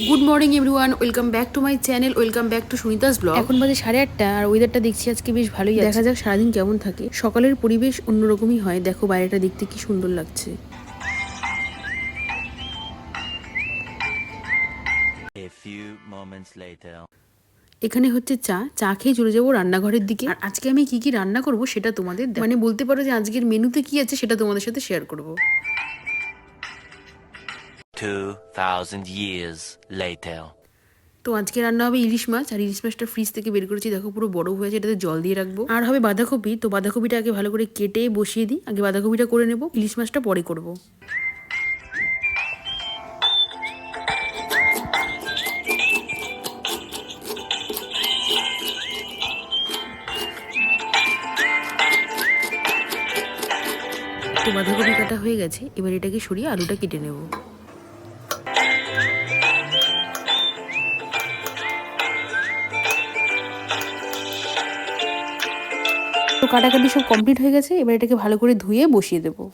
Good morning everyone, welcome back to my channel, welcome back to Sunita's blog. এখন বাজে 8:30 আর ওয়েদারটা দেখছি আজকে বেশ ভালোই আছে। দেখা যাক সারাদিন কেমন থাকে। সকালের পরিবেশ অন্যরকমই হয়, দেখো বাইরেটা দেখতে কি সুন্দর লাগছে। এখানে হচ্ছে চা খেয়ে চলে যাবো রান্নাঘরের দিকে। আর আজকে আমি কি কি রান্না করব সেটা তোমাদের মানে বলতে পারো যে আজকের মেনুতে কি আছে সেটা তোমাদের সাথে শেয়ার করব। 2000 years later. তো আজকে রান্না হবে ইলিশ মাছ, আর ইলিশ মাছটা ফ্রিজ থেকে বের করেছি, দেখো পুরো বড় হয়েছে, এটাতে জল দিয়ে রাখবো। আর হবে বাঁধাকপি, তো বাঁধাকপিটা আগে ভালো করে কেটে বসিয়ে দিই, আগে বাঁধাকপিটা করে নেব, ইলিশ মাছটা পরে করব। তো বাঁধাকপি কাটা হয়ে গেছে, এবার এটাকে সরিয়ে আলুটা কেটে নেব। তো কাটাকাটি সব কমপ্লিট হয়ে গেছে, এবার এটাকে ভালো করে ধুয়ে বসিয়ে দেবো।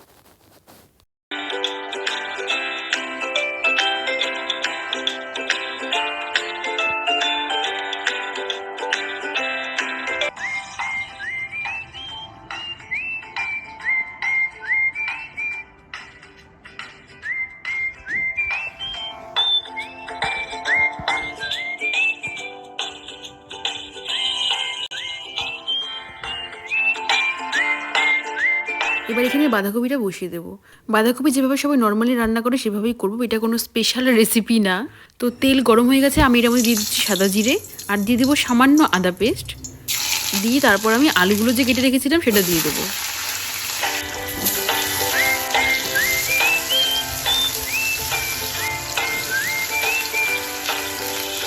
এবার এখানে বাঁধাকপিটা বসিয়ে দেবো। বাঁধাকপি যেভাবে সবাই নর্মালি রান্না করে সেভাবেই করবো, এটা কোনো স্পেশাল রেসিপি না। তো তেল গরম হয়ে গেছে, আমি এর মধ্যে দিয়ে দিচ্ছি সাদা জিরে, আর দিয়ে দেবো সামান্য আদা পেস্ট, দিয়ে তারপর আমি আলুগুলো যে কেটে রেখেছিলাম সেটা দিয়ে দেবো।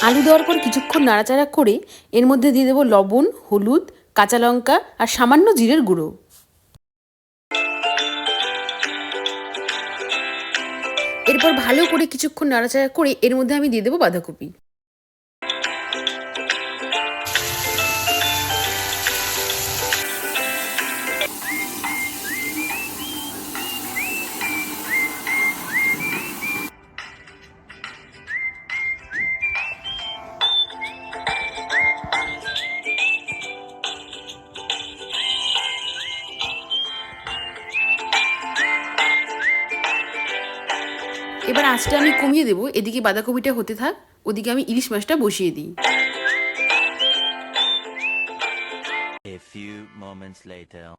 আলু দেওয়ার পর কিছুক্ষণ নাড়াচাড়া করে এর মধ্যে দিয়ে দেবো লবণ, হলুদ, কাঁচা লঙ্কা আর সামান্য জিরের গুঁড়ো। এরপর ভালো করে কিছুক্ষণ নাড়াচাড়া করে এর মধ্যে আমি দিয়ে দেবো বাঁধাকপি। এবার আঁচটা আমি কমিয়ে দেবো, এদিকে বাঁধাকপিটা হতে থাক, ওদিকে আমি ইলিশ মাছটা বসিয়ে দিই।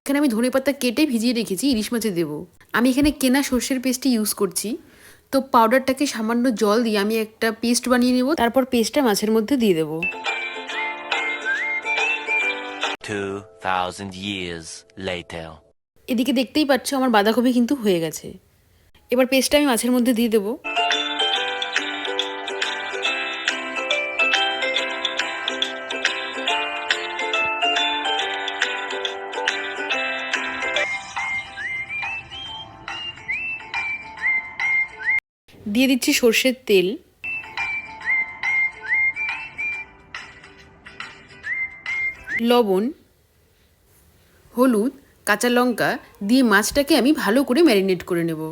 এখানে আমি ধনেপাতা কেটে ভিজিয়ে রেখেছি, ইলিশ মাছে দেবো। আমি এখানে কেনা সর্ষের পেস্টটি ইউজ করছি। তো পাউডারটাকে সামান্য জল দিয়ে আমি একটা পেস্ট বানিয়ে নেব, তারপর পেস্টটা মাছের মধ্যে দিয়ে দেবো। 2000 years later. এদিকে দেখতেই পাচ্ছ আমার বাঁধাকপি কিন্তু হয়ে গেছে। এবার পেস্টটা আমি মাছের মধ্যে দিয়ে দেবো। দিয়ে দিচ্ছি সর্ষের তেল, লবণ, হলুদ, কাঁচা লঙ্কা দিয়ে মাছটাকে আমি ভালো করে ম্যারিনেট করে নেব।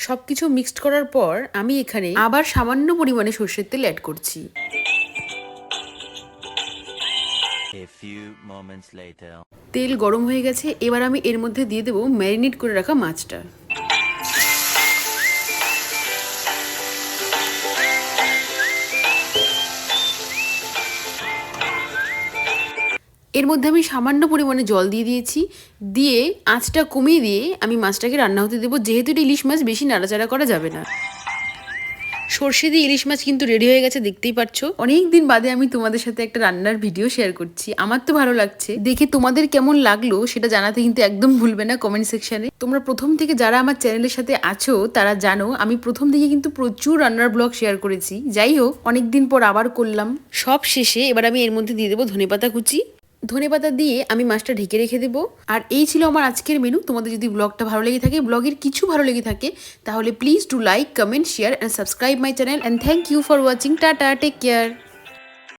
সব কিছু মিক্সড করার পর আমি এখানে আবার সামান্য পরিমাণে সর্ষের তেল অ্যাড করছি। তেল গরম হয়ে গেছে, এবার আমি এর মধ্যে দিয়ে দেবো ম্যারিনেট করে রাখা মাছটা। এর মধ্যে আমি সামান্য পরিমাণে জল দিয়ে দিয়েছি, দিয়ে আঁচটা কমিয়ে দিয়ে আমি মাছটাকে রান্না হতে দেবো, যেহেতু এটা ইলিশ মাছ বেশি নাড়াচাড়া করা যাবে না। সর্ষে দিয়ে ইলিশ মাছ কিন্তু রেডি হয়ে গেছে, দেখতেই পাচ্ছ। অনেক দিন বাদে আমি তোমাদের সাথে একটা রান্নার ভিডিও শেয়ার করছি, আমার তো ভালো লাগছে। দেখে তোমাদের কেমন লাগলো সেটা জানাতে কিন্তু একদম ভুলবে না কমেন্ট সেকশনে। তোমরা প্রথম থেকে যারা আমার চ্যানেলের সাথে আছো তারা জানো আমি প্রথম থেকে কিন্তু প্রচুর রান্নার ব্লগ শেয়ার করেছি। যাই হোক, অনেকদিন পর আবার করলাম। সব শেষে এবার আমি এর মধ্যে দিয়ে দেবো ধনেপাতা কুচি। ধনেপাতা দিয়ে আমি মাছটা ঢেকে রেখে দেবো। আর এই ছিল আমার আজকের মেনু। তোমাদের যদি ব্লগটা ভালো লেগে থাকে, ব্লগের কিছু ভালো লেগে থাকে, তাহলে please do like, comment, share and subscribe my channel. And thank you for watching. Tata, take care.